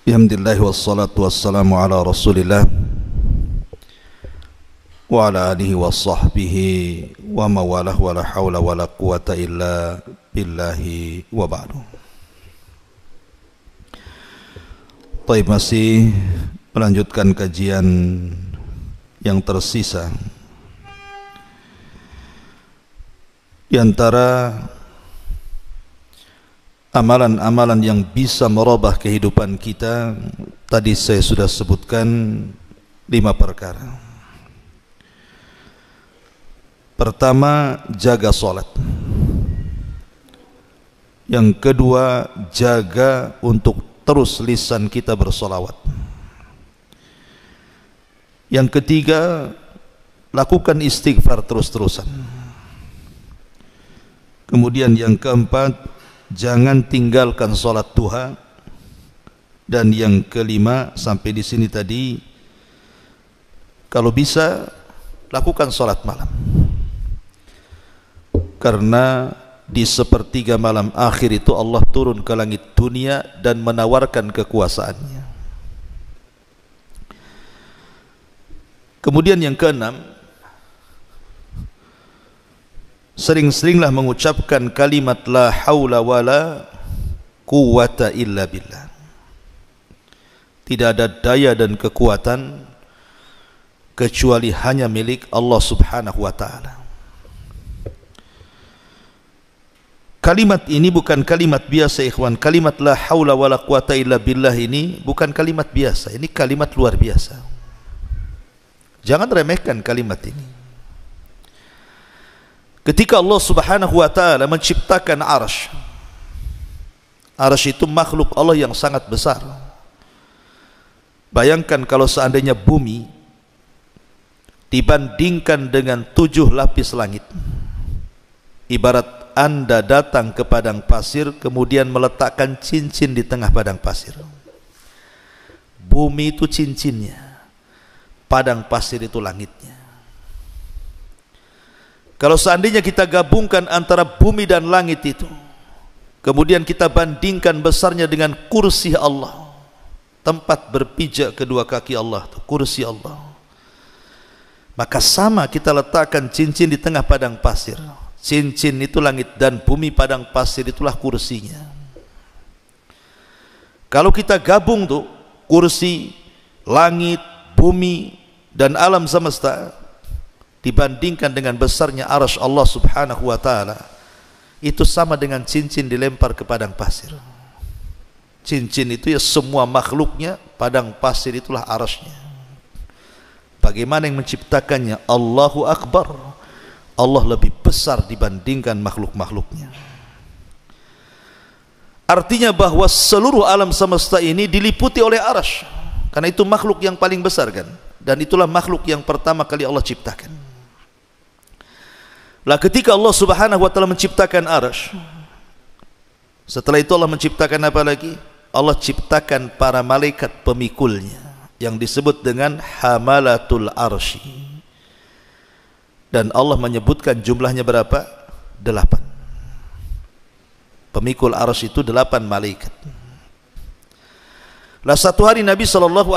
Alhamdulillah wassalatu wassalamu ala Rasulillah wa ala alihi wa sahbihi wa mawalah wa la hawla wa la quwata illa billahi wa ba'du. Baik, masih melanjutkan kajian yang tersisa di antara amalan-amalan yang bisa merubah kehidupan kita. Tadi saya sudah sebutkan 5 perkara. Pertama, jaga sholat. Yang kedua, jaga untuk terus lisan kita bersolawat. Yang ketiga, lakukan istighfar terus-terusan. Kemudian yang keempat, jangan tinggalkan sholat duha. Dan yang kelima, sampai di sini tadi, kalau bisa lakukan sholat malam, karena di sepertiga malam akhir itu Allah turun ke langit dunia dan menawarkan kekuasaannya. Kemudian yang keenam, sering-seringlah mengucapkan kalimat la haula wala quwata illa billah. Tidak ada daya dan kekuatan kecuali hanya milik Allah subhanahu wa ta'ala. Kalimat ini bukan kalimat biasa, ikhwan. Kalimat la haula wala quwata illa billah ini bukan kalimat biasa. Ini kalimat luar biasa. Jangan remehkan kalimat ini. Ketika Allah subhanahu wa ta'ala menciptakan arsy, arsy itu makhluk Allah yang sangat besar. Bayangkan kalau seandainya bumi dibandingkan dengan 7 lapis langit. Ibarat Anda datang ke padang pasir, kemudian meletakkan cincin di tengah padang pasir. Bumi itu cincinnya, padang pasir itu langitnya. Kalau seandainya kita gabungkan antara bumi dan langit itu, kemudian kita bandingkan besarnya dengan kursi Allah, tempat berpijak kedua kaki Allah, kursi Allah, maka sama kita letakkan cincin di tengah padang pasir. Cincin itu langit dan bumi, padang pasir itulah kursinya. Kalau kita gabung tuh kursi, langit, bumi dan alam semesta, dibandingkan dengan besarnya arsy Allah subhanahu wa ta'ala, itu sama dengan cincin dilempar ke padang pasir. Cincin itu ya semua makhluknya, padang pasir itulah arsy-nya. Bagaimana yang menciptakannya? Allahu Akbar. Allah lebih besar dibandingkan makhluk-makhluknya. Artinya bahwa seluruh alam semesta ini diliputi oleh arsy, karena itu makhluk yang paling besar kan, dan itulah makhluk yang pertama kali Allah ciptakan. Lah ketika Allah subhanahu wa ta'ala menciptakan arsy, setelah itu Allah menciptakan apa lagi? Allah ciptakan para malaikat pemikulnya yang disebut dengan hamalatul arsy. Dan Allah menyebutkan jumlahnya berapa? 8. Pemikul arsy itu 8 malaikat. Lah satu hari Nabi SAW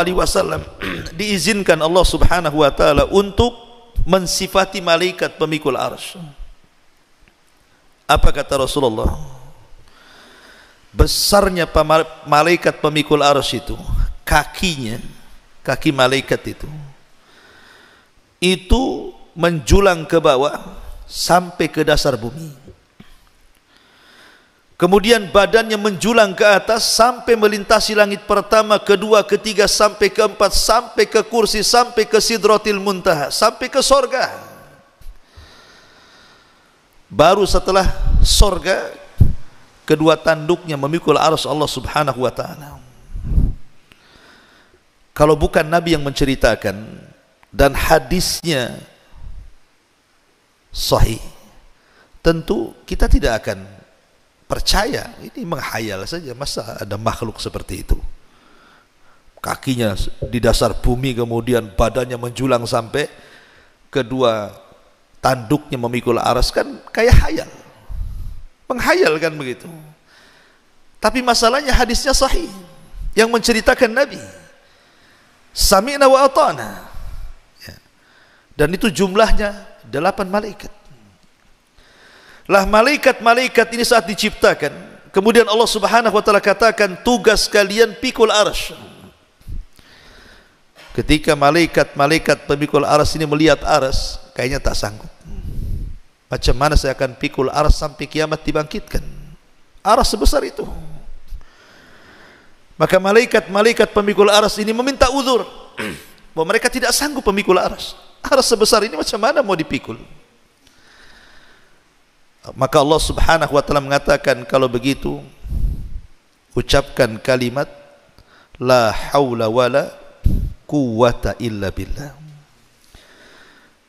diizinkan Allah subhanahu wa ta'ala untuk mensifati malaikat pemikul arsy. Apa kata Rasulullah? Besarnya malaikat pemikul arsy itu, kakinya, kaki malaikat itu menjulang ke bawah sampai ke dasar bumi. Kemudian badannya menjulang ke atas sampai melintasi langit pertama, kedua, ketiga, sampai keempat, sampai ke kursi, sampai ke sidratil muntaha, sampai ke sorga. Baru setelah sorga, kedua tanduknya memikul arsy Allah subhanahu wa ta'ala. Kalau bukan Nabi yang menceritakan dan hadisnya sahih, tentu kita tidak akan percaya. Ini menghayal saja, masa ada makhluk seperti itu, kakinya di dasar bumi, kemudian badannya menjulang sampai kedua tanduknya memikul arsy, kan kayak hayal, menghayal kan begitu. Tapi masalahnya hadisnya sahih. yang menceritakan Nabi. Sami'na wa ata'na. Ya. Dan itu jumlahnya 8 malaikat. Lah malaikat-malaikat ini saat diciptakan, kemudian Allah Subhanahu wa taala katakan tugas kalian pikul arsy. Ketika malaikat-malaikat pemikul arsy ini melihat arsy, kayaknya tak sanggup. Macam mana saya akan pikul arsy sampai kiamat dibangkitkan? Arsy sebesar itu. Maka malaikat-malaikat pemikul arsy ini meminta uzur bahwa mereka tidak sanggup pemikul arsy. Arsy sebesar ini macam mana mau dipikul? Maka Allah Subhanahu wa taala mengatakan, kalau begitu ucapkan kalimat la haula wala quwwata illa billah.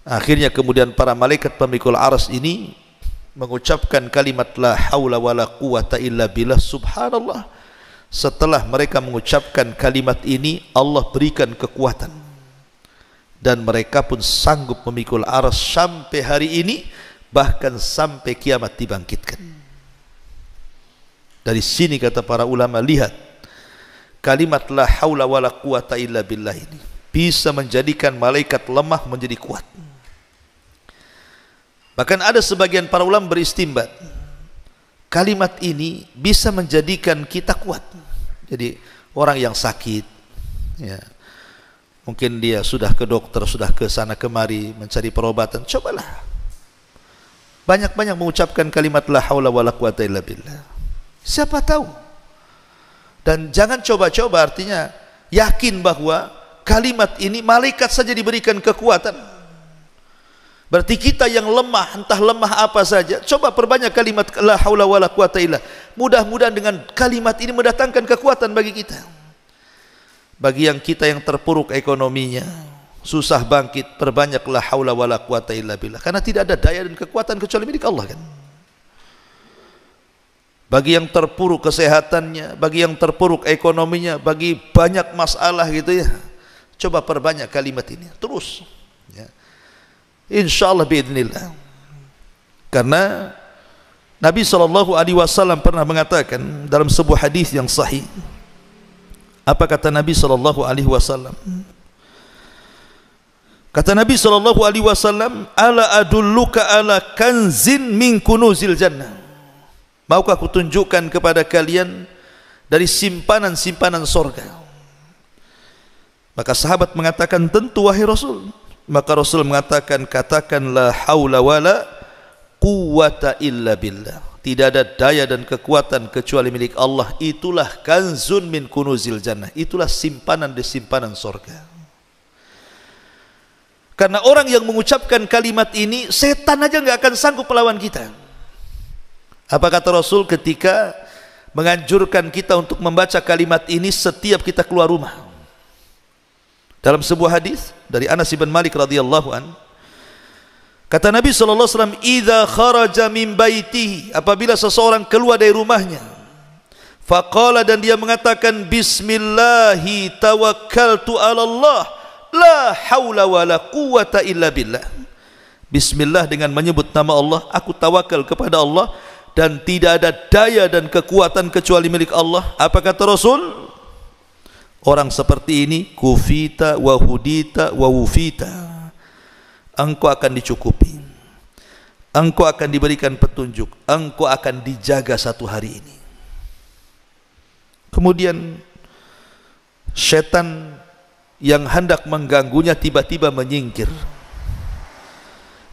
Akhirnya kemudian para malaikat pemikul arsy ini mengucapkan kalimat la haula wala quwwata illa billah. Subhanallah. Setelah mereka mengucapkan kalimat ini, Allah berikan kekuatan dan mereka pun sanggup memikul arsy sampai hari ini, bahkan sampai kiamat dibangkitkan. Dari sini kata para ulama, lihat kalimat la haula wala quwata illa billah ini bisa menjadikan malaikat lemah menjadi kuat. Bahkan ada sebagian para ulama beristimbat, kalimat ini bisa menjadikan kita kuat. Jadi orang yang sakit, ya, mungkin dia sudah ke dokter, sudah ke sana kemari mencari perobatan, cobalah banyak-banyak mengucapkan kalimat la haula wala quwata illa billah. Siapa tahu. Dan jangan coba-coba, artinya yakin bahwa kalimat ini malaikat saja diberikan kekuatan. Berarti kita yang lemah, entah lemah apa saja, coba perbanyak kalimat la haula wala quwata illa. Mudah-mudahan dengan kalimat ini mendatangkan kekuatan bagi kita. Bagi yang kita yang terpuruk ekonominya, susah bangkit, perbanyak la haula wala quwata illa billah. Karena tidak ada daya dan kekuatan kecuali milik Allah kan. Bagi yang terpuruk kesehatannya, bagi yang terpuruk ekonominya, bagi banyak masalah gitu ya, coba perbanyak kalimat ini terus ya. Insyaallah biidznillah. Karena Nabi SAW pernah mengatakan dalam sebuah hadis yang sahih. Apa kata Nabi SAW? Kata Nabi SAW, ala adulluka ala kanzin min kunuzil jannah. Maukah aku tunjukkan kepada kalian dari simpanan-simpanan sorga? Maka sahabat mengatakan, tentu wahai Rasul. Maka Rasul mengatakan, katakan la haula wala quwwata illa billah. Tidak ada daya dan kekuatan kecuali milik Allah. Itulah kanzun min kunuzil jannah. Itulah simpanan di simpanan sorga. Karena orang yang mengucapkan kalimat ini, setan aja nggak akan sanggup melawan kita. Apa kata Rasul ketika menganjurkan kita untuk membaca kalimat ini setiap kita keluar rumah? Dalam sebuah hadis dari Anas bin Malik radhiyallahu an, kata Nabi SAW, idza kharaja min baitihi, apabila seseorang keluar dari rumahnya, faqala, dan dia mengatakan bismillahi tawakkaltu ala Allah la haula wala quwwata illa billah. Bismillah, dengan menyebut nama Allah, aku tawakal kepada Allah dan tidak ada daya dan kekuatan kecuali milik Allah. Apa kata Rasul? Orang seperti ini kufita wa hudita wa wufita. Engkau akan dicukupi, engkau akan diberikan petunjuk, engkau akan dijaga satu hari ini. Kemudian setan yang hendak mengganggunya tiba-tiba menyingkir.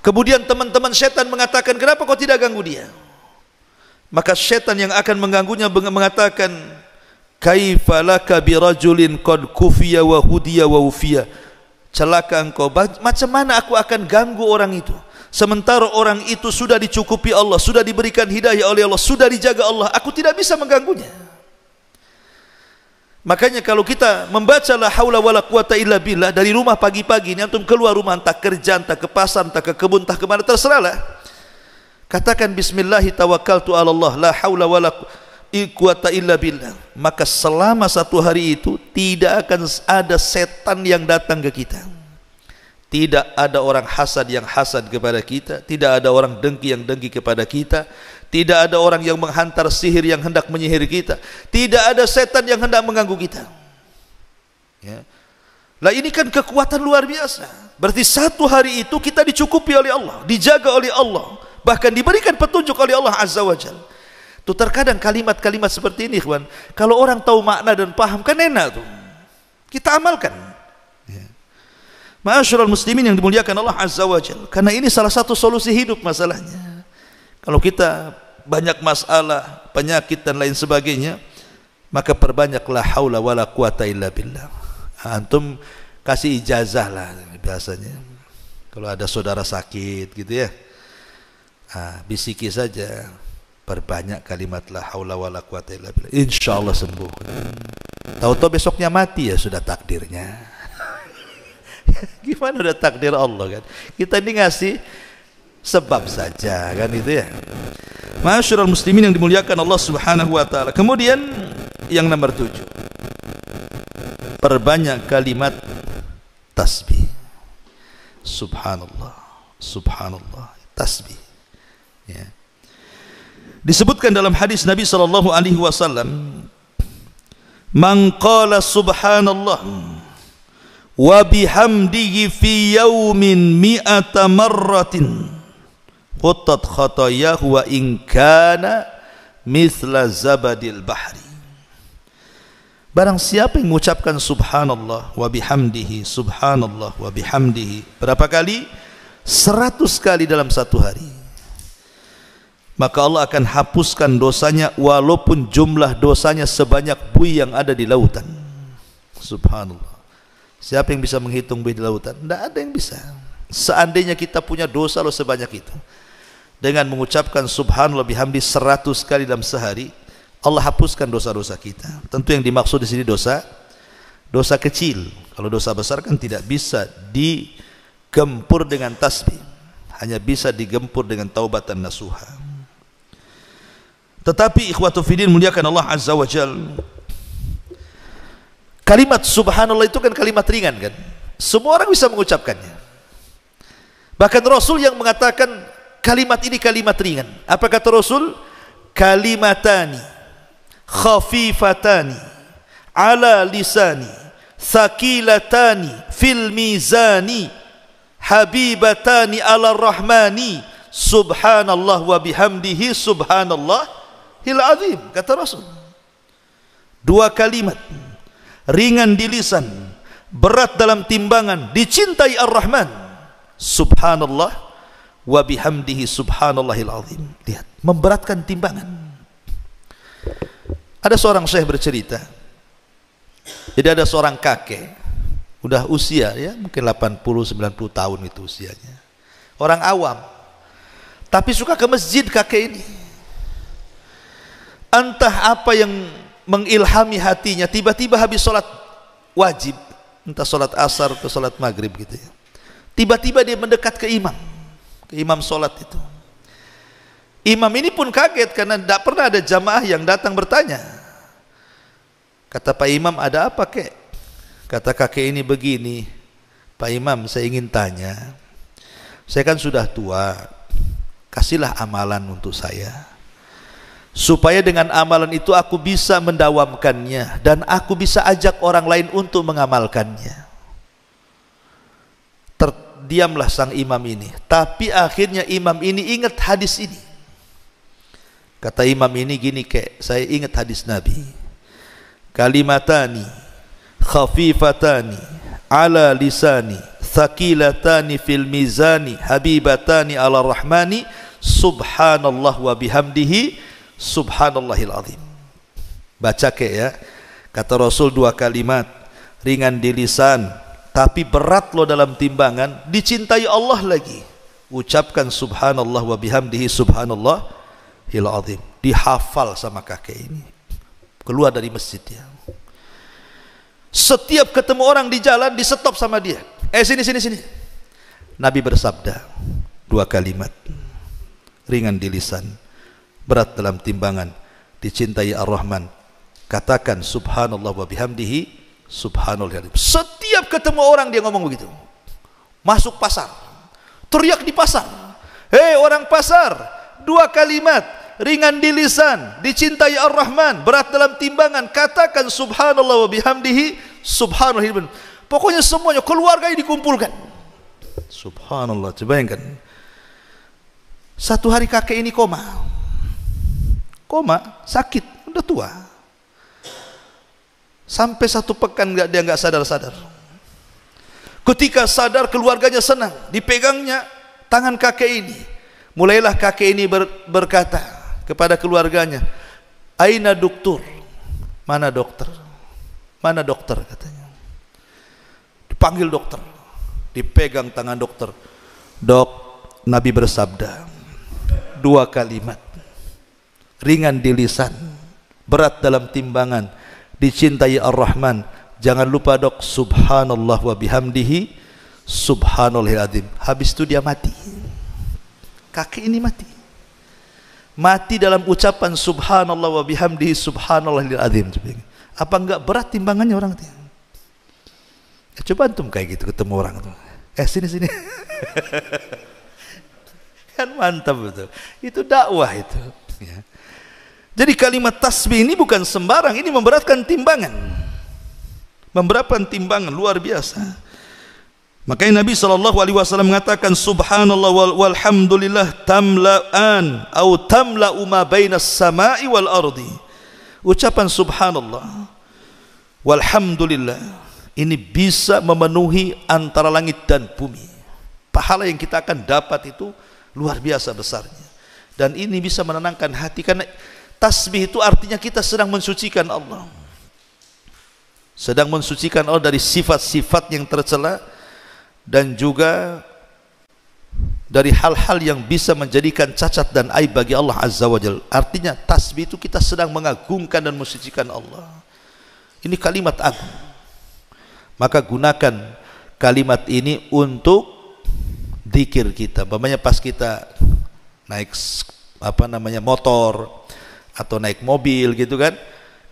Kemudian teman-teman setan mengatakan, kenapa kau tidak ganggu dia? Maka setan yang akan mengganggunya mengatakan, kaifa laka birajulin qad kufiya wa hudiya wa ufiya. Celaka engkau, macam mana aku akan ganggu orang itu sementara orang itu sudah dicukupi Allah, sudah diberikan hidayah oleh Allah, sudah dijaga Allah, aku tidak bisa mengganggunya. Makanya kalau kita membaca la haula wala quwata illa billah dari rumah pagi-pagi ini, antum keluar rumah, entah kerja, entah ke pasar, entah ke kebun, entah kemana, terserahlah, katakan bismillahi tawakkaltu ala Allah la haula wala quwata illa billah. Maka selama satu hari itu tidak akan ada setan yang datang ke kita, tidak ada orang hasad yang hasad kepada kita, tidak ada orang dengki yang dengki kepada kita, Tidak ada orang yang menghantar sihir yang hendak menyihir kita. Tidak ada setan yang hendak mengganggu kita. Ya. Lah ini kan kekuatan luar biasa. Berarti satu hari itu kita dicukupi oleh Allah, dijaga oleh Allah, bahkan diberikan petunjuk oleh Allah Azza wa Jalla. Tuh terkadang kalimat-kalimat seperti ini, ikhwan, kalau orang tahu makna dan paham kan enak tuh. Kita amalkan. Ya. Ma'asyiral muslimin yang dimuliakan Allah Azza wa Jalla. Karena ini salah satu solusi hidup masalahnya. Kalau kita banyak masalah, penyakit dan lain sebagainya, maka perbanyaklah haula wala quwata illa billah. Antum kasih ijazah lah biasanya. Kalau ada saudara sakit gitu ya, bisiki saja, perbanyak kalimat la haula wala quwata illa billah. Insyaallah sembuh. Tahu-tahu besoknya mati, ya sudah takdirnya. Gimana udah takdir Allah kan? Kita ini ngasih sebab saja kan itu ya. Ma'asyiral muslimin yang dimuliakan Allah Subhanahu wa taala. Kemudian yang nomor 7, perbanyak kalimat tasbih. Subhanallah, subhanallah, tasbih. Ya. Disebutkan dalam hadis Nabi sallallahu alaihi wasallam, "Man qala subhanallah wa bihamdihi fi yaumin mi'ata marratin quttat khatayahu wa in kana mithla zabadil bahri." Barang siapa yang mengucapkan subhanallah wa bihamdihi, subhanallah wa bihamdihi berapa kali? 100 kali dalam satu hari, maka Allah akan hapuskan dosanya walaupun jumlah dosanya sebanyak buih yang ada di lautan. Subhanallah. Siapa yang bisa menghitung buih di lautan? Tidak ada yang bisa. Seandainya kita punya dosa lo sebanyak itu, dengan mengucapkan subhanallah bihamdi 100 kali dalam sehari, Allah hapuskan dosa-dosa kita. Tentu yang dimaksud di sini dosa kecil. Kalau dosa besar kan tidak bisa digempur dengan tasbih, hanya bisa digempur dengan taubatan nasuha. Tetapi ikhwatu fiddin muliakan Allah Azza wa Jalla, kalimat subhanallah itu kan kalimat ringan kan? Semua orang bisa mengucapkannya. Bahkan Rasul yang mengatakan kalimat ini kalimat ringan. Apa kata Rasul? Kalimatani khafifatani ala lisani thaqilatani fil mizani habibatani ala rahmani subhanallah wa bihamdihi subhanallahil azim. Kata Rasul, dua kalimat ringan di lisan, berat dalam timbangan, dicintai Ar-Rahman, subhanallah wa bihamdihi subhanallahil azim. Lihat, memberatkan timbangan. Ada seorang syekh bercerita, jadi ada seorang kakek, udah usia ya mungkin 80-90 tahun itu usianya, orang awam, tapi suka ke masjid kakek ini. Entah apa yang mengilhami hatinya, tiba-tiba habis sholat wajib, entah sholat asar atau sholat maghrib gitu ya, tiba-tiba dia mendekat ke imam sholat itu. Imam ini pun kaget karena tidak pernah ada jamaah yang datang bertanya. Kata Pak Imam, ada apa kek? Kata kakek ini begini, Pak Imam, saya ingin tanya, saya kan sudah tua, kasihlah amalan untuk saya, supaya dengan amalan itu aku bisa mendawamkannya dan aku bisa ajak orang lain untuk mengamalkannya. Terdiamlah sang imam ini, tapi akhirnya imam ini ingat hadis ini. Kata imam ini gini, kek, saya ingat hadis Nabi, kalimatani khafifatani ala lisani thaqilatani fil mizani habibatani ala rahmani subhanallah wa bihamdihi subhanallahil azim. Baca kek ya, kata Rasul, dua kalimat ringan di lisan tapi berat lo dalam timbangan, dicintai Allah lagi. Ucapkan subhanallah wa bihamdihi subhanallahil azim. Dihafal sama kakek ini, keluar dari masjid ya. Setiap ketemu orang di jalan di stop sama dia, sini. Nabi bersabda dua kalimat ringan di lisan, berat dalam timbangan, dicintai Ar-Rahman. Katakan subhanallah wa bihamdihi subhanallahil azim. Setiap ketemu orang dia ngomong begitu. Masuk pasar, teriak di pasar, hei orang pasar, dua kalimat ringan di lisan, dicintai Ar-Rahman, berat dalam timbangan. Katakan subhanallah wa bihamdihi subhanallah. Pokoknya semuanya, keluarganya dikumpulkan. Subhanallah, coba bayangkan. Satu hari kakek ini koma, sakit, udah tua. Sampai 1 pekan dia nggak sadar-sadar. Ketika sadar, keluarganya senang, dipegangnya tangan kakek ini. Mulailah kakek ini berkata kepada keluarganya, "Aina dokter?" Mana dokter? Mana dokter, katanya. Dipanggil dokter, dipegang tangan dokter. "Dok, Nabi bersabda 2 kalimat, ringan di lisan, berat dalam timbangan, dicintai Ar-Rahman. Jangan lupa dok, subhanallah wa bihamdihi subhanallahil azim." Habis itu dia mati. Kakek ini mati dalam ucapan subhanallah wa bihamdihi subhanallahil azim. Apa enggak berat timbangannya orang itu? Ya, coba antum kayak gitu ketemu orang tuh, sini kan mantap betul. Itu dakwah itu, ya. Jadi kalimat tasbih ini bukan sembarang, ini memberatkan timbangan. Memberatkan timbangan luar biasa. Makanya Nabi SAW mengatakan subhanallah walhamdulillah tamla'an atau tamla'u ma bainas sama'i wal ardi. Ucapan subhanallah walhamdulillah ini bisa memenuhi antara langit dan bumi. Pahala yang kita akan dapat itu luar biasa besarnya. Dan ini bisa menenangkan hati, karena tasbih itu artinya kita sedang mensucikan Allah. Sedang mensucikan Allah dari sifat-sifat yang tercela dan juga dari hal-hal yang bisa menjadikan cacat dan aib bagi Allah Azza wa Jalla. Artinya tasbih itu kita sedang mengagungkan dan mensucikan Allah. Ini kalimat agung. Maka gunakan kalimat ini untuk zikir kita. Umpamanya pas kita naik motor atau naik mobil gitu kan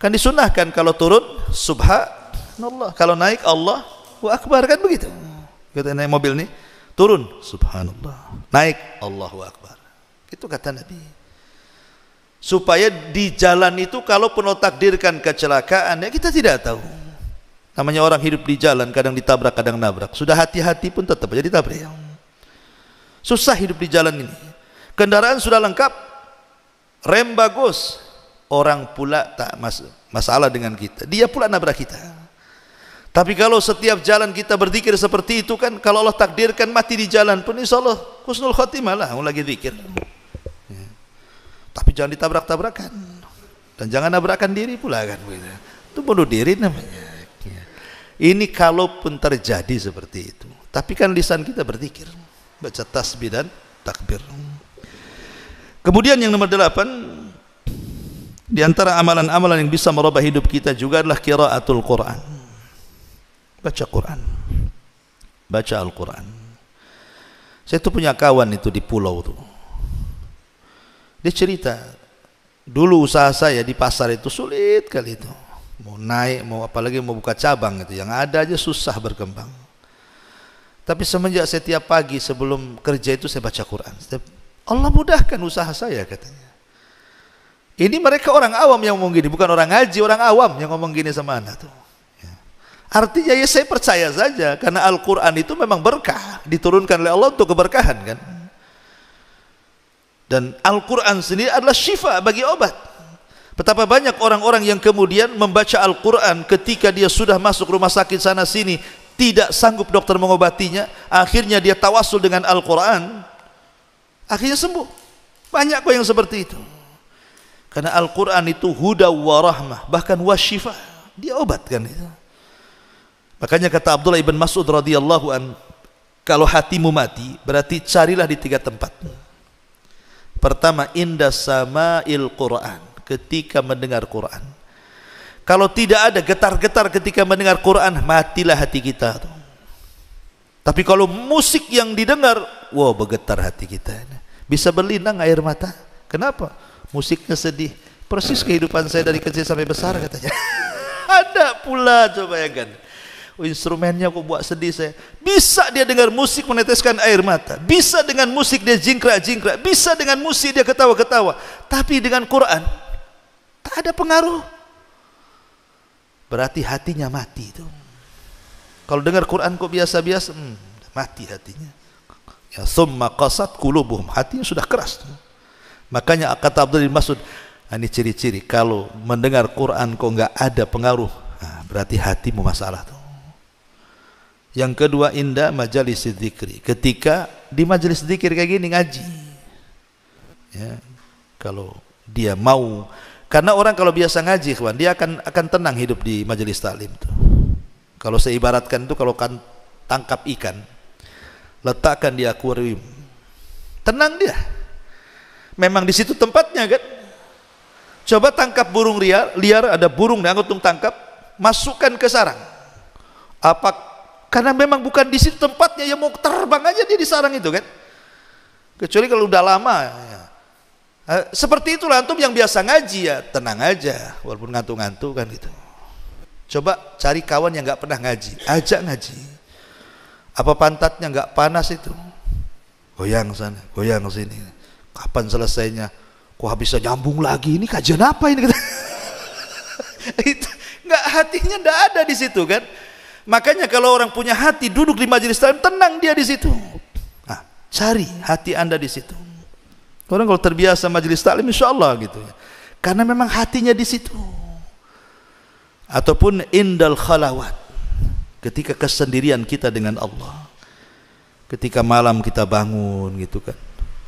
disunahkan kalau turun subhanallah, kalau naik Allahu Akbar, kan begitu. Kita naik mobil nih, turun subhanallah, naik Allahu Akbar. Itu kata Nabi. Supaya di jalan itu kalau pun Allah takdirkan kecelakaan, ya kita tidak tahu. Namanya orang hidup di jalan, kadang ditabrak, kadang nabrak. Sudah hati-hati pun tetap aja ditabrak. Susah hidup di jalan ini. Kendaraan sudah lengkap, rem bagus, orang pula tak masalah dengan kita, dia pula nabrak kita. Tapi kalau setiap jalan kita berzikir seperti itu kan, kalau Allah takdirkan mati di jalan pun insyaallah husnul khotimah lah, lagi zikir. Ya. Tapi jangan ditabrak-tabrakan dan jangan nabrakan diri pula kan, itu bunuh diri namanya. Ya. Ini kalaupun terjadi seperti itu, tapi kan lisan kita berzikir, baca tasbih dan takbir. Kemudian yang nomor 8, di antara amalan-amalan yang bisa merubah hidup kita juga adalah qiraatul Quran. Baca Quran, baca Al-Quran. Saya tuh punya kawan itu di pulau tuh. Dia cerita, dulu usaha saya di pasar itu sulit kali itu. Mau naik, apalagi mau buka cabang itu, yang ada aja susah berkembang. Tapi semenjak setiap pagi sebelum kerja itu saya baca Quran. Allah mudahkan usaha saya, katanya. Ini mereka orang awam yang ngomong gini, bukan orang ngaji, orang awam yang ngomong gini sama anak tuh. Ya. Artinya ya saya percaya saja, karena Al-Quran itu memang berkah, diturunkan oleh Allah untuk keberkahan kan. Dan Al-Quran sendiri adalah syifa bagi obat. Betapa banyak orang-orang yang kemudian membaca Al-Quran ketika dia sudah masuk rumah sakit sana sini, tidak sanggup dokter mengobatinya, akhirnya dia tawasul dengan Al-Quran, akhirnya sembuh. Banyak kok yang seperti itu. Karena Al-Quran itu huda wa rahmah, bahkan wasyifa, dia obatkan itu. Makanya kata Abdullah ibn Mas'ud radhiyallahu an, kalau hatimu mati, berarti carilah di 3 tempat. Pertama, inda sama'il Quran, ketika mendengar Quran. Kalau tidak ada getar-getar ketika mendengar Quran, matilah hati kita. Tapi kalau musik yang didengar, wow, bergetar hati kita. Bisa berlinang air mata. Kenapa? Musiknya sedih. Persis kehidupan saya dari kecil sampai besar, katanya. Ada pula, coba ya kan. Oh, instrumennya kok buat sedih saya. Bisa dia dengar musik meneteskan air mata, bisa dengan musik dia jingkrak-jingkrak, bisa dengan musik dia ketawa-ketawa, tapi dengan Quran tak ada pengaruh. Berarti hatinya mati itu. Kalau dengar Quran kok biasa-biasa, mati hatinya. Ya, summa qasat qulubuhum, hatinya sudah keras. Makanya kata Abdullah bin Mas'ud, ini ciri-ciri kalau mendengar Quran kok nggak ada pengaruh, berarti hatimu masalah tuh. Yang kedua, indah majalis dzikri, ketika di majelis dzikir kayak gini ngaji, ya, kalau dia mau, karena orang kalau biasa ngaji, kawan, dia akan tenang hidup di majelis taklim tuh. Kalau saya ibaratkan itu, kalau kan tangkap ikan, letakkan di akuarium, tenang dia. Memang di situ tempatnya kan. Coba tangkap burung liar, ada burung yang untung tangkap, masukkan ke sarang. Karena memang bukan di situ tempatnya, yang mau terbang aja dia di sarang itu kan. Kecuali kalau udah lama. Ya. Seperti itulah antum yang biasa ngaji, ya tenang aja, walaupun ngantuk-ngantuk kan gitu. Coba cari kawan yang nggak pernah ngaji, ajak ngaji. Apa pantatnya nggak panas itu? Goyang sana, goyang sini. Kapan selesainya? Kok bisa nyambung lagi? Ini kajian apa ini? Itu nggak, hatinya nggak ada di situ kan. Makanya kalau orang punya hati duduk di majelis taklim, tenang dia di situ. Nah, cari hati anda di situ. Orang kalau terbiasa majelis taklim, insya Allah gitu ya. Karena memang hatinya di situ. Ataupun indal khalawat, ketika kesendirian kita dengan Allah. Ketika malam kita bangun gitu kan,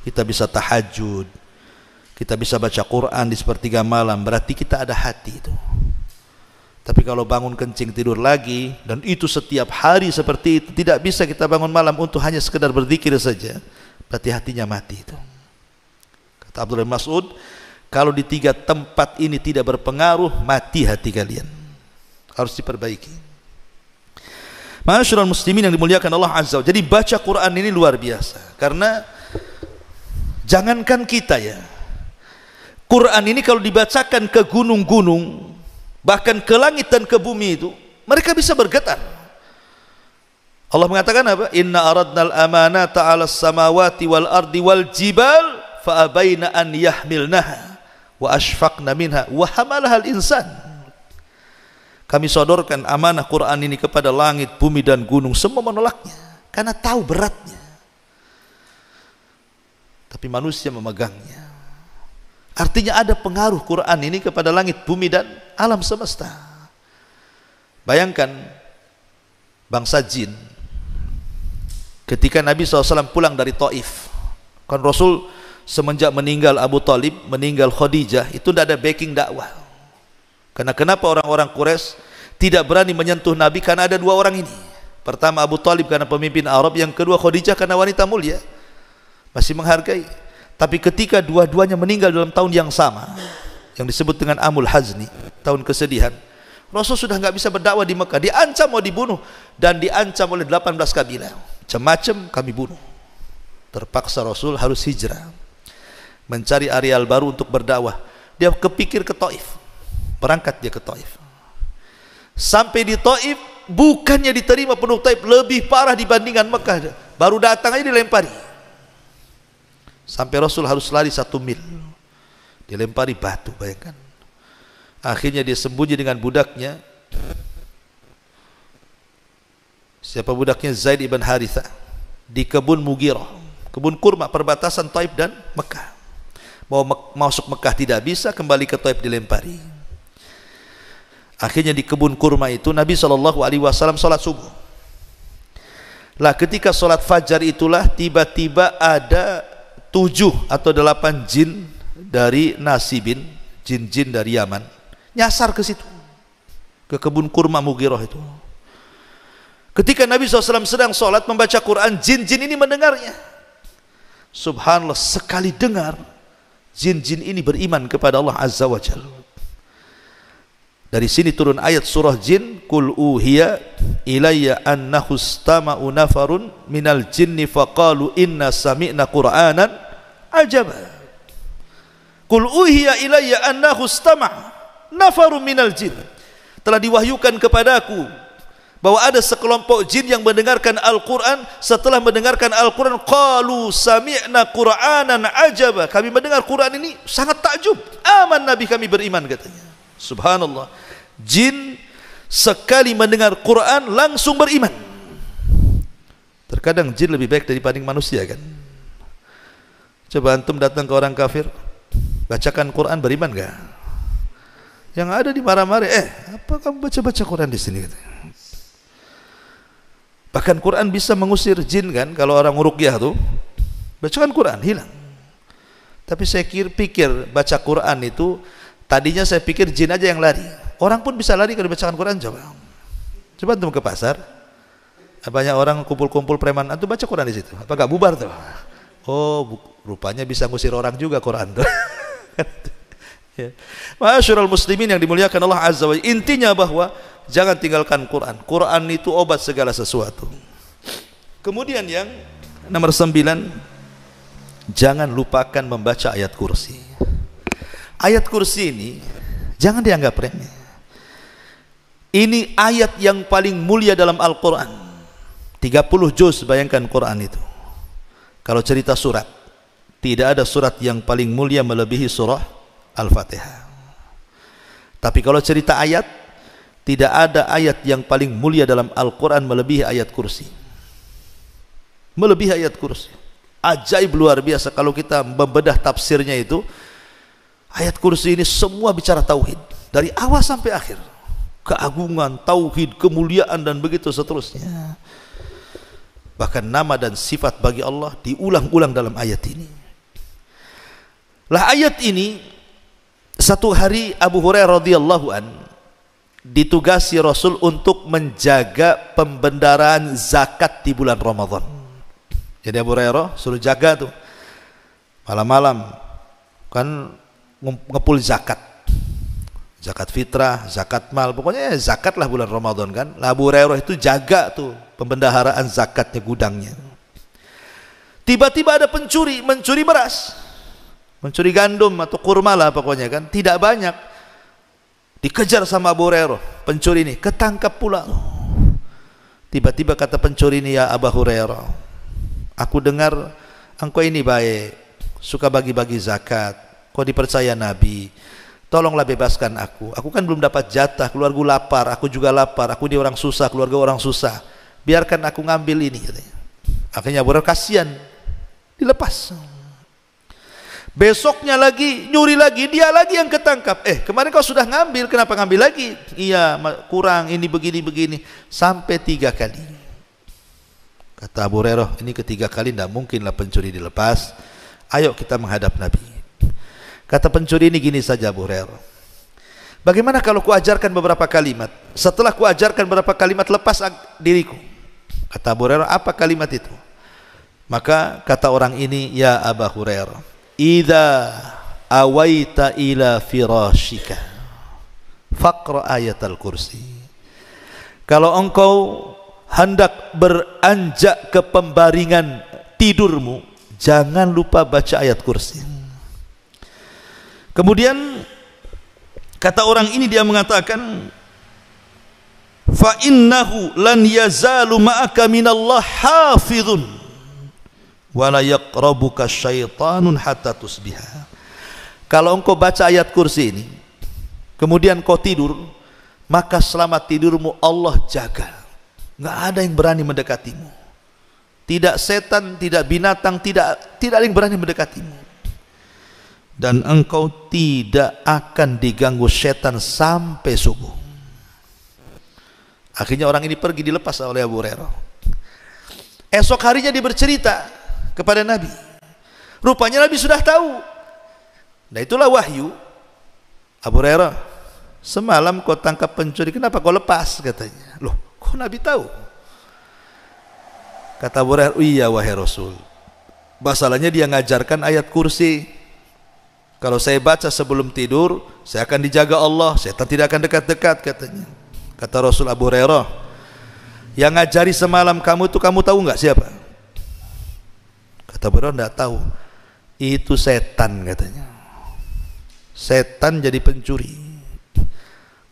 kita bisa tahajud, kita bisa baca Quran di sepertiga malam, berarti kita ada hati itu. Tapi kalau bangun kencing tidur lagi, dan itu setiap hari seperti itu, tidak bisa kita bangun malam untuk hanya sekedar berzikir saja, berarti hatinya mati itu. Kata Abdullah bin Mas'ud, kalau di tiga tempat ini tidak berpengaruh, mati hati kalian, harus diperbaiki. Ma'asyiral muslimin yang dimuliakan Allah Azza wa Jalla. Jadi baca Quran ini luar biasa, karena jangankan kita ya, Quran ini kalau dibacakan ke gunung-gunung, bahkan ke langit dan ke bumi itu, mereka bisa bergetar. Allah mengatakan apa? Inna aradnal amanata 'alas samawati wal ardi wal jibal fa abaina an yahmilnaha wa ashfaqna minha wa hamalaha al insan. Kami sodorkan amanah Quran ini kepada langit, bumi dan gunung, semua menolaknya karena tahu beratnya. Tapi manusia memegangnya. Artinya ada pengaruh Quran ini kepada langit, bumi dan alam semesta. Bayangkan bangsa jin ketika Nabi SAW pulang dari Taif. Kan Rasul semenjak meninggal Abu Talib, meninggal Khadijah, itu tidak ada backing dakwah. Karena kenapa orang-orang Quraisy tidak berani menyentuh Nabi? Karena ada dua orang ini. Pertama Abu Talib karena pemimpin Arab, yang kedua Khadijah karena wanita mulia, masih menghargai. Tapi ketika dua-duanya meninggal dalam tahun yang sama, yang disebut dengan Amul Hazni, tahun kesedihan, Rasul sudah nggak bisa berdakwah di Mekah, diancam mau dibunuh, dan diancam oleh 18 kabilah, macam-macam kami bunuh. Terpaksa Rasul harus hijrah, mencari areal baru untuk berdakwah. Dia kepikir ke Taif, berangkat dia ke Taif. Sampai di Taif, bukannya diterima penduduk Taif, lebih parah dibandingkan Mekah. Baru datang aja dilempari. Sampai Rasul harus lari 1 mil, dilempari batu, bayangkan. Akhirnya dia sembunyi dengan budaknya. Siapa budaknya? Zaid ibn Harithah, di kebun Mughirah, kebun kurma perbatasan Taif dan Mekah. Mau masuk Mekah tidak bisa, kembali ke Taif dilempari. Akhirnya di kebun kurma itu Nabi SAW sholat subuh. Lah ketika sholat fajar itulah tiba-tiba ada 7 atau 8 jin dari Nasibin, jin-jin dari Yaman, nyasar ke situ, ke kebun kurma Mughirah itu. Ketika Nabi SAW sedang sholat membaca Quran, jin-jin ini mendengarnya. Subhanallah, sekali dengar, jin-jin ini beriman kepada Allah Azza wa Jalla. Dari sini turun ayat surah jin, Qul uhiya ilayya annahu istama'u nafarun minal jinni faqalu inna sami'na qur'anan ajaba. Qul uhiya ilayya annahu istama'a nafarun minal jin. Telah diwahyukan kepadaku bahwa ada sekelompok jin yang mendengarkan Al-Quran. Setelah mendengarkan Al-Quran, qalu sami'na Qur'anan ajaba, kami mendengar Quran ini sangat takjub, aman Nabi, kami beriman katanya. Subhanallah, jin sekali mendengar Quran langsung beriman. Terkadang jin lebih baik daripada manusia kan. Coba antum datang ke orang kafir, bacakan Quran, beriman gak? Yang ada di marah-marah, apa kamu baca-baca Quran di sini? Bahkan Quran bisa mengusir jin kan. Kalau orang ruqyah tuh bacakan Quran, hilang. Tapi saya pikir baca Quran itu, tadinya saya pikir jin aja yang lari. Orang pun bisa lari kalau dibacakan Quran. Coba antum ke pasar, banyak orang kumpul-kumpul preman, antum baca Quran di situ, apa gak bubar tuh? Oh, rupanya bisa ngusir orang juga Quran tuh. Ya. Ma'asyiral muslimin yang dimuliakan Allah Azza wa Jalla, intinya bahwa jangan tinggalkan Quran. Quran itu obat segala sesuatu. Kemudian yang nomor 9, jangan lupakan membaca ayat kursi. Ayat kursi ini jangan dianggap remeh. Ini ayat yang paling mulia dalam Al-Quran. 30 juz, bayangkan Quran itu. Kalau cerita surat, tidak ada surat yang paling mulia melebihi surah Al-Fatihah. Tapi kalau cerita ayat, tidak ada ayat yang paling mulia dalam Al-Quran melebihi ayat kursi. Melebihi ayat kursi. Ajaib, luar biasa. Kalau kita membedah tafsirnya itu, ayat kursi ini semua bicara tauhid dari awal sampai akhir. Keagungan, tauhid, kemuliaan, dan begitu seterusnya. Bahkan nama dan sifat bagi Allah diulang-ulang dalam ayat ini. Lah ayat ini, satu hari Abu Hurairah radhiyallahu an ditugasi Rasul untuk menjaga pembendaraan zakat di bulan Ramadan. Jadi Abu Hurairah suruh jaga tuh malam-malam kan, ngepul zakat, zakat fitrah, zakat mal, pokoknya zakat lah bulan Ramadan kan. Lah Abu Hurairah itu jaga tuh pembendaharaan zakatnya, gudangnya. Tiba-tiba ada pencuri mencuri beras, mencuri gandum atau kurma lah pokoknya kan, tidak banyak. Dikejar sama Abu Hurairah, pencuri ini ketangkap pula. Tiba-tiba kata pencuri ini, ya Abu Hurairah, aku dengar engkau ini baik, suka bagi-bagi zakat, kau dipercaya Nabi, tolonglah bebaskan aku. Aku kan belum dapat jatah, keluarga lapar, aku juga lapar, aku dia orang susah, keluarga orang susah, biarkan aku ngambil ini. Akhirnya Abu Hurairah kasihan, dilepas. Besoknya lagi nyuri lagi, dia lagi yang ketangkap. Kemarin kau sudah ngambil, kenapa ngambil lagi? Iya, kurang, ini begini-begini, sampai 3 kali. Kata Abu Hurairah, ini ketiga kali tidak mungkinlah pencuri dilepas. Ayo kita menghadap Nabi. Kata pencuri ini gini saja Abu Hurairah, bagaimana kalau ku ajarkan beberapa kalimat, setelah ku ajarkan beberapa kalimat lepas diriku. Kata Abu Hurairah, apa kalimat itu? Maka kata orang ini, ya Abu Hurairah, idza awaita ila firashika faqra ayatal kursi. Kalau engkau hendak beranjak ke pembaringan tidurmu, jangan lupa baca ayat kursi. Kemudian kata orang ini, dia mengatakan, fa innahu lan yazalu ma'aka minallah hafizun wala yaqrabuka syaitanun hatta tusbiha. Kalau engkau baca ayat kursi ini kemudian kau tidur, maka selama tidurmu Allah jaga, nggak ada yang berani mendekatimu, tidak setan, tidak binatang, tidak ada yang berani mendekatimu, dan engkau tidak akan diganggu setan sampai subuh. Akhirnya orang ini pergi, dilepas oleh Abu Hurairah. Esok harinya dia bercerita kepada Nabi. Rupanya Nabi sudah tahu. Nah itulah wahyu. Abu Hurairah, semalam kau tangkap pencuri, kenapa kau lepas? Katanya. Loh, kok Nabi tahu? Kata Abu Hurairah, iya wahai Rasul, masalahnya dia ngajarkan ayat kursi. Kalau saya baca sebelum tidur, saya akan dijaga Allah, setan tidak akan dekat-dekat, katanya. Kata Rasul, Abu Hurairah, yang ngajari semalam kamu itu kamu tahu nggak siapa? Kata Abu Hurairah, enggak tahu. Itu setan, katanya. Setan jadi pencuri.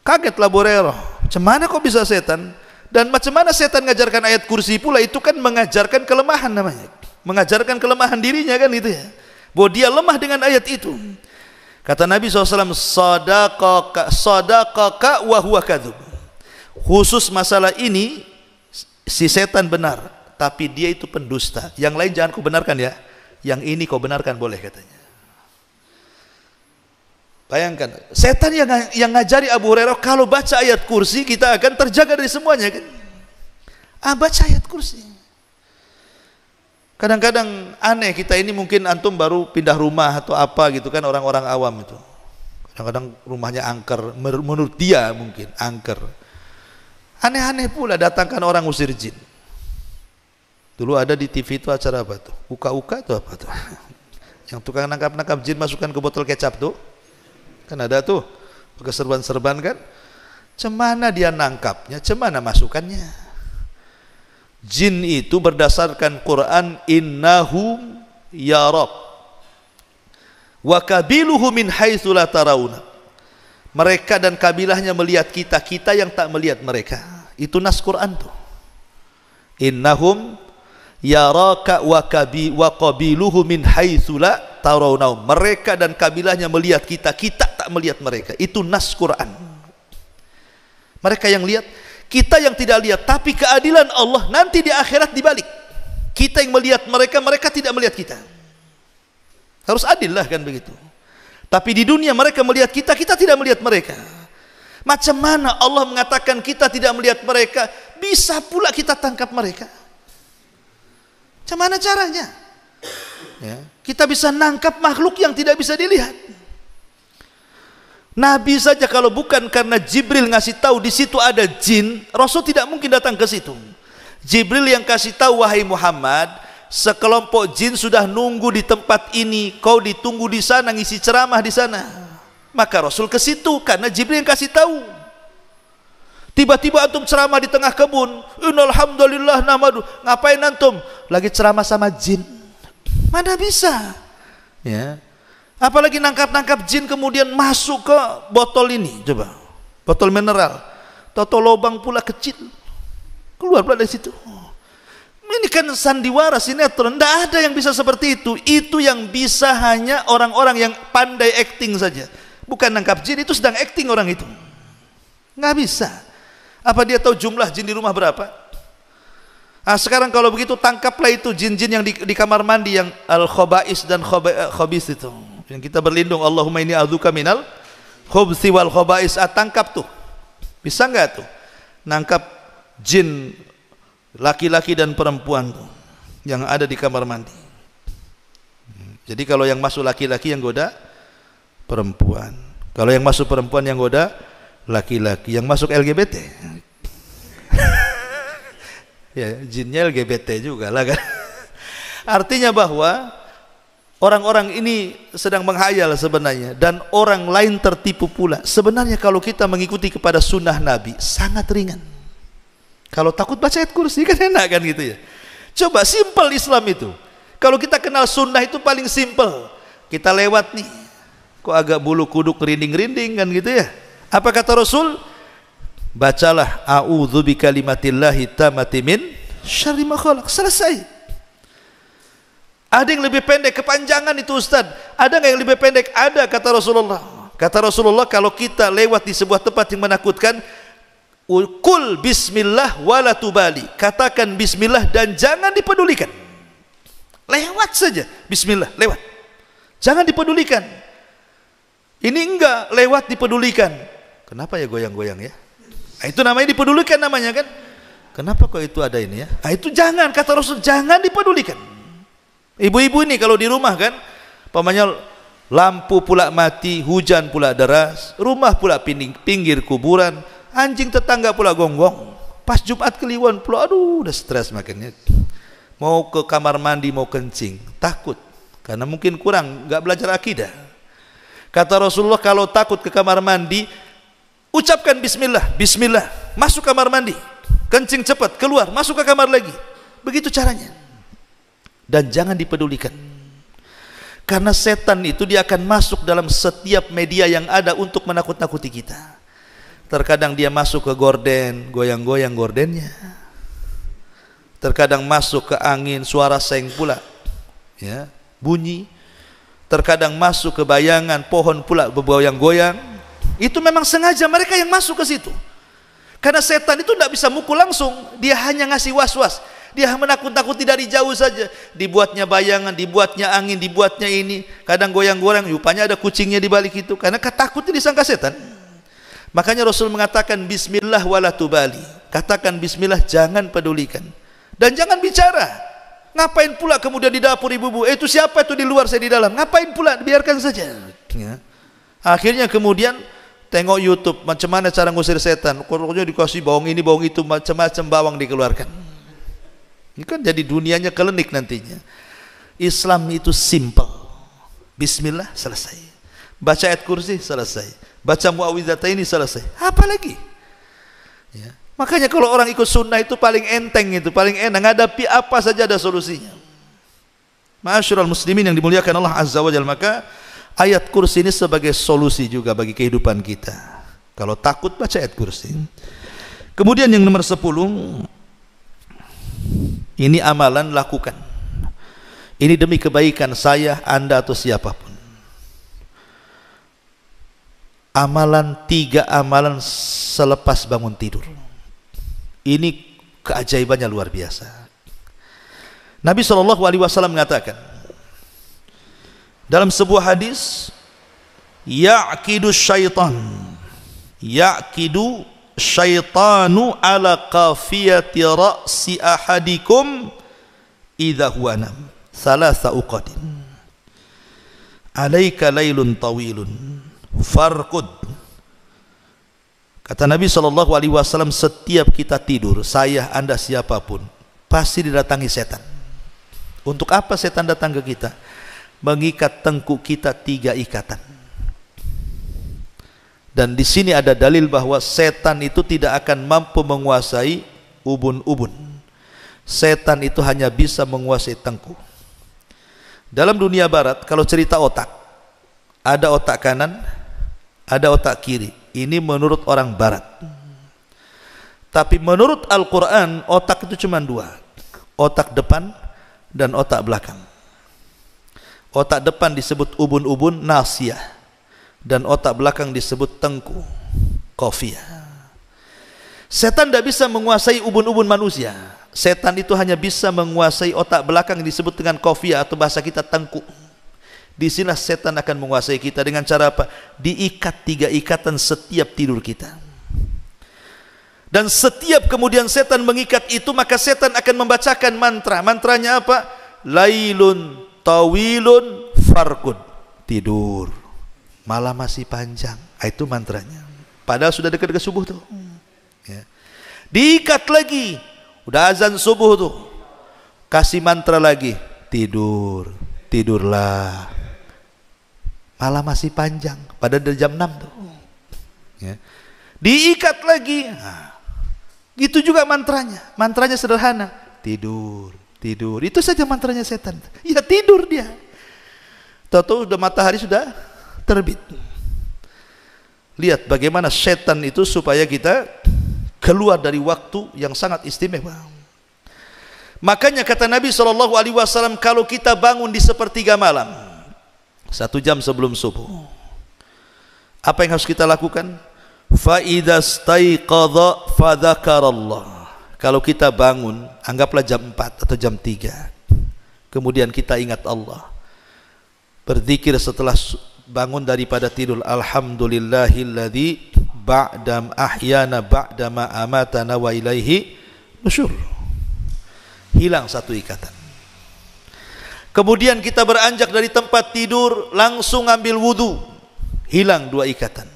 Kagetlah Abu Hurairah, macam mana kok bisa setan? Dan macam mana setan mengajarkan ayat kursi pula? Itu kan mengajarkan kelemahan namanya, mengajarkan kelemahan dirinya kan itu ya, bahwa dia lemah dengan ayat itu. Kata Nabi SAW, sadaqaka wa huwa kadzub. Khusus masalah ini si setan benar, tapi dia itu pendusta. Yang lain jangan kau benarkan ya, yang ini kau benarkan boleh katanya. Bayangkan, setan yang ngajari Abu Hurairah kalau baca ayat kursi kita akan terjaga dari semuanya kan. Baca ayat kursi. Kadang-kadang aneh kita ini, mungkin antum baru pindah rumah atau apa gitu kan, orang-orang awam itu. Kadang-kadang rumahnya angker, menurut dia mungkin angker. Aneh-aneh pula datangkan orang usir jin. Dulu ada di TV itu acara apa tuh? Uka-uka itu apa tuh? Yang tukang nangkap-nangkap jin masukkan ke botol kecap tuh. Kan ada tuh pakai serban-serban kan. Cemana dia nangkapnya, cemana masukannya. Jin itu berdasarkan Quran, innahum yarab wa kabiluhu min haitsu la tarawna. Mereka dan kabilahnya melihat kita, kita yang tak melihat mereka. Itu nas Quran tuh. Innahum yaraka wa qabiluhu min haitsu la tarawna. Mereka dan kabilahnya melihat kita, kita tak melihat mereka. Itu nas Quran. Mereka yang lihat, kita yang tidak lihat. Tapi keadilan Allah nanti di akhirat dibalik. Kita yang melihat mereka, mereka tidak melihat kita. Harus adil lah kan begitu. Tapi di dunia mereka melihat kita, kita tidak melihat mereka. Macam mana Allah mengatakan kita tidak melihat mereka, bisa pula kita tangkap mereka? Macam mana caranya? Ya, kita bisa nangkap makhluk yang tidak bisa dilihat. Nabi saja kalau bukan karena Jibril ngasih tahu di situ ada jin, Rasul tidak mungkin datang ke situ. Jibril yang kasih tahu, wahai Muhammad, sekelompok jin sudah nunggu di tempat ini, kau ditunggu di sana, ngisi ceramah di sana. Maka Rasul ke situ karena Jibril yang kasih tahu. Tiba-tiba antum ceramah di tengah kebun, innal hamdalillah namadu. Ngapain antum? Lagi ceramah sama jin. Mana bisa? Ya. Apalagi nangkap-nangkap jin kemudian masuk ke botol ini, coba. Botol mineral. Toto lubang pula kecil. Keluar pula dari situ. Ini kan sandiwara, sinetron. Tidak ada yang bisa seperti itu. Itu yang bisa hanya orang-orang yang pandai acting saja. Bukan nangkap jin, itu sedang acting orang itu. Nggak bisa. Apa dia tahu jumlah jin di rumah berapa? Sekarang kalau begitu tangkaplah itu jin-jin yang di kamar mandi, yang al-khobais dan khobis itu. Yang kita berlindung, Allahumma inni a'udzuka minal khubsi wal khobais. Tangkap tuh. Bisa nggak tuh? Nangkap jin laki-laki dan perempuan tuh yang ada di kamar mandi. Jadi kalau yang masuk laki-laki yang goda perempuan, kalau yang masuk perempuan yang goda laki-laki, yang masuk LGBT ya jinnya LGBT juga lah kan. Artinya bahwa orang-orang ini sedang menghayal sebenarnya, dan orang lain tertipu pula. Sebenarnya kalau kita mengikuti kepada sunnah Nabi sangat ringan. Kalau takut baca ayat kursi kan enak kan gitu ya. Coba simpel Islam itu. Kalau kita kenal sunnah itu paling simpel. Kita lewat nih, kok agak bulu kuduk rinding-rinding kan gitu ya. Apa kata Rasul? Bacalah a'udzu bikalimatillahi tammati min syarri ma khalaq. Selesai. Ada yang lebih pendek, kepanjangan itu Ustaz. Ada nggak yang lebih pendek? Ada, kata Rasulullah. Kata Rasulullah, kalau kita lewat di sebuah tempat yang menakutkan, Kul bismillah wala tubali. Katakan bismillah dan jangan dipedulikan. Lewat saja, bismillah, lewat. Jangan dipedulikan. Ini enggak, lewat dipedulikan. Kenapa ya goyang-goyang ya? Itu namanya dipedulikan namanya kan? Kenapa kok itu ada ini ya? Itu jangan, kata Rasul, jangan dipedulikan. Ibu-ibu ini kalau di rumah kan, pamannya lampu pula mati, hujan pula deras, rumah pula pinggir kuburan, anjing tetangga pula gonggong. Pas Jumat Kliwon pula, aduh udah stres makanya. Mau ke kamar mandi mau kencing, takut karena mungkin kurang nggak belajar akidah. Kata Rasulullah, kalau takut ke kamar mandi, ucapkan bismillah, bismillah, masuk kamar mandi, kencing cepat, keluar, masuk ke kamar lagi. Begitu caranya. Dan jangan dipedulikan. Karena setan itu dia akan masuk dalam setiap media yang ada untuk menakut-nakuti kita. Terkadang dia masuk ke gorden, goyang-goyang gordennya. Terkadang masuk ke angin, suara seng pula, ya, bunyi. Terkadang masuk ke bayangan pohon pula bergoyang-goyang. Itu memang sengaja mereka yang masuk ke situ. Karena setan itu tidak bisa mukul langsung, dia hanya ngasih was-was. Dia menakut-nakuti dari jauh saja. Dibuatnya bayangan, dibuatnya angin, dibuatnya ini. Kadang goyang-goyang, rupanya ada kucingnya di balik itu. Karena takutnya disangka setan. Makanya Rasul mengatakan bismillah wala tubali. Katakan bismillah, jangan pedulikan. Dan jangan bicara. Ngapain pula kemudian di dapur ibu-ibu? Itu siapa itu di luar, saya di dalam. Ngapain pula? Biarkan saja. Ya. Akhirnya kemudian tengok YouTube macam mana cara ngusir setan. Pokoknya dikasih bawang ini, bawang itu, macam-macam bawang dikeluarkan. Ini kan jadi dunianya kelenik nantinya. Islam itu simple. Bismillah, selesai. Baca ayat kursi, selesai. Baca muawwidhataini, selesai. Apa lagi? Ya. Makanya kalau orang ikut sunnah itu paling enteng, itu paling enak. Ngadapi apa saja ada solusinya. Ma'asyiral muslimin yang dimuliakan Allah Azza wa Jalla, maka ayat kursi ini sebagai solusi juga bagi kehidupan kita. Kalau takut, baca ayat kursi. Kemudian yang nomor 10, ini amalan, lakukan. Ini demi kebaikan saya, Anda atau siapapun. Amalan, 3 amalan selepas bangun tidur. Ini keajaibannya luar biasa. Nabi SAW mengatakan dalam sebuah hadis, ya'kidu syaitanu ala qafiyati ra'si ahadikum idza huwa nam thalatha uqadin alaika lailun tawilun farqud. Kata Nabi SAW, setiap kita tidur, saya, Anda, siapapun, pasti didatangi setan. Untuk apa setan datang ke kita? Mengikat tengkuk kita 3 ikatan. Dan di sini ada dalil bahwa setan itu tidak akan mampu menguasai ubun-ubun. Setan itu hanya bisa menguasai tengkuk. Dalam dunia barat, kalau cerita otak, ada otak kanan, ada otak kiri. Ini menurut orang barat. Tapi menurut Al-Quran, otak itu cuma 2. Otak depan dan otak belakang. Otak depan disebut ubun-ubun, nasiyah. Dan otak belakang disebut tengku, qafiyah. Setan tidak bisa menguasai ubun-ubun manusia. Setan itu hanya bisa menguasai otak belakang yang disebut dengan qafiyah, atau bahasa kita tengku. Di sinilah setan akan menguasai kita. Dengan cara apa? Diikat 3 ikatan setiap tidur kita. Dan setiap kemudian setan mengikat itu, maka setan akan membacakan mantra. Mantranya apa? Lailun tawilun farqud. Tidur, malam masih panjang. Itu mantranya. Padahal sudah dekat-dekat subuh tuh. Ya. Diikat lagi, udah azan subuh tuh, kasih mantra lagi. Tidur, tidurlah, malam masih panjang. Padahal dari jam 6 tuh. Ya. Diikat lagi. Nah, gitu juga mantranya. Mantranya sederhana. Tidur, tidur. Itu saja mantranya setan. Ya tidur dia. Tahu-tahu sudah matahari sudah terbit. Lihat bagaimana setan itu supaya kita keluar dari waktu yang sangat istimewa. Makanya kata Nabi SAW, kalau kita bangun di sepertiga malam, 1 jam sebelum subuh, apa yang harus kita lakukan? Fa idza staiqadha fadzakarallah. Kalau kita bangun, anggaplah jam 4 atau jam 3, kemudian kita ingat Allah, berzikir setelah bangun daripada tidur, alhamdulillahilladzi ba'dam ahyana ba'dama amatana wa ilaihi nusyur. Hilang 1 ikatan. Kemudian kita beranjak dari tempat tidur, langsung ambil wudu, hilang 2 ikatan.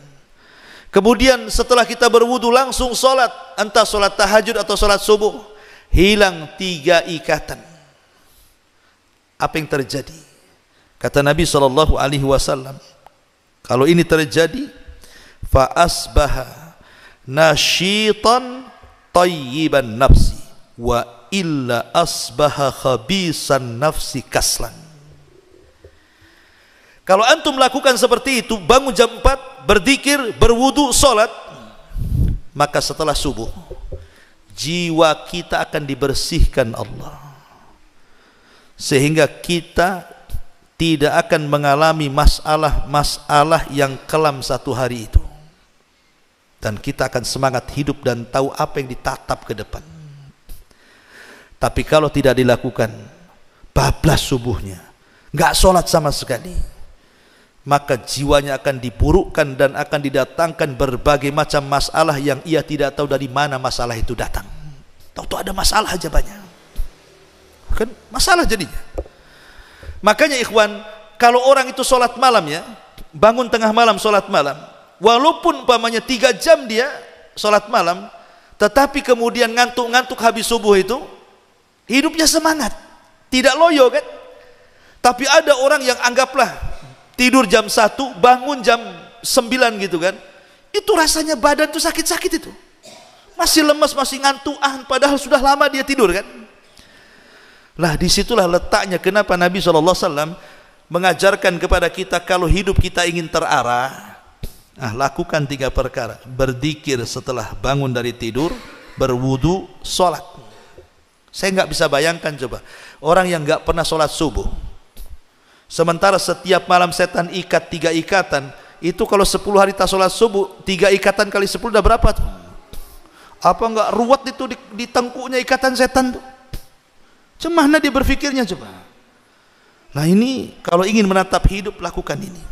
Kemudian setelah kita berwudu langsung sholat, entah sholat tahajud atau sholat subuh, hilang 3 ikatan. Apa yang terjadi? Kata Nabi SAW, kalau ini terjadi, fa asbaha nasyitan tayyiban nafsi wa illa asbaha khabisan nafsi kaslan. Kalau antum melakukan seperti itu, bangun jam 4, berzikir, berwudu, sholat, maka setelah subuh jiwa kita akan dibersihkan Allah, sehingga kita tidak akan mengalami masalah-masalah yang kelam satu hari itu, dan kita akan semangat hidup dan tahu apa yang ditatap ke depan. Tapi kalau tidak dilakukan, bablas subuhnya, nggak sholat sama sekali, maka jiwanya akan diburukkan dan akan didatangkan berbagai macam masalah yang ia tidak tahu dari mana masalah itu datang. Tahu-tahu ada masalah aja banyak, kan masalah jadinya. Makanya ikhwan, kalau orang itu sholat malam ya, bangun tengah malam sholat malam, walaupun umpamanya 3 jam dia sholat malam, tetapi kemudian ngantuk-ngantuk habis subuh itu, hidupnya semangat, tidak loyo kan. Tapi ada orang yang anggaplah tidur jam 1, bangun jam 9 gitu kan, itu rasanya badan tuh sakit-sakit itu, masih lemas, masih ngantuan, padahal sudah lama dia tidur kan. Lah disitulah letaknya kenapa Nabi SAW mengajarkan kepada kita, kalau hidup kita ingin terarah, lakukan 3 perkara: berzikir setelah bangun dari tidur, berwudu, sholat. Saya nggak bisa bayangkan coba orang yang nggak pernah sholat subuh, sementara setiap malam setan ikat 3 ikatan. Itu kalau 10 hari tak sholat subuh, 3 ikatan kali 10 udah berapa tuh? Apa nggak ruwet itu di tengkuknya ikatan setan tuh? Cemana dia berpikirnya coba. Nah ini kalau ingin menatap hidup, lakukan ini.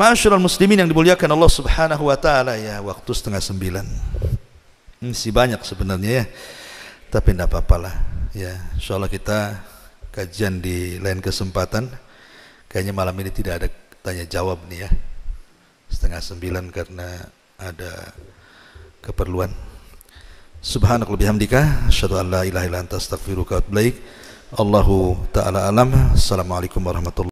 Ma'asyiral muslimin yang dimuliakan Allah Subhanahu wa taala, ya waktu 8:30. Masih banyak sebenarnya ya, tapi tidak apa-apalah ya. Insyaallah kita kajian di lain kesempatan. Kayaknya malam ini tidak ada tanya jawab nih ya, 8:30 karena ada keperluan. Subhanakallahumma bihamdika asyhadu an la ilaha illa anta astaghfiruka wa atubu ilaik. Allahu ta'ala alam. Assalamualaikum warahmatullahi wabarakatuh.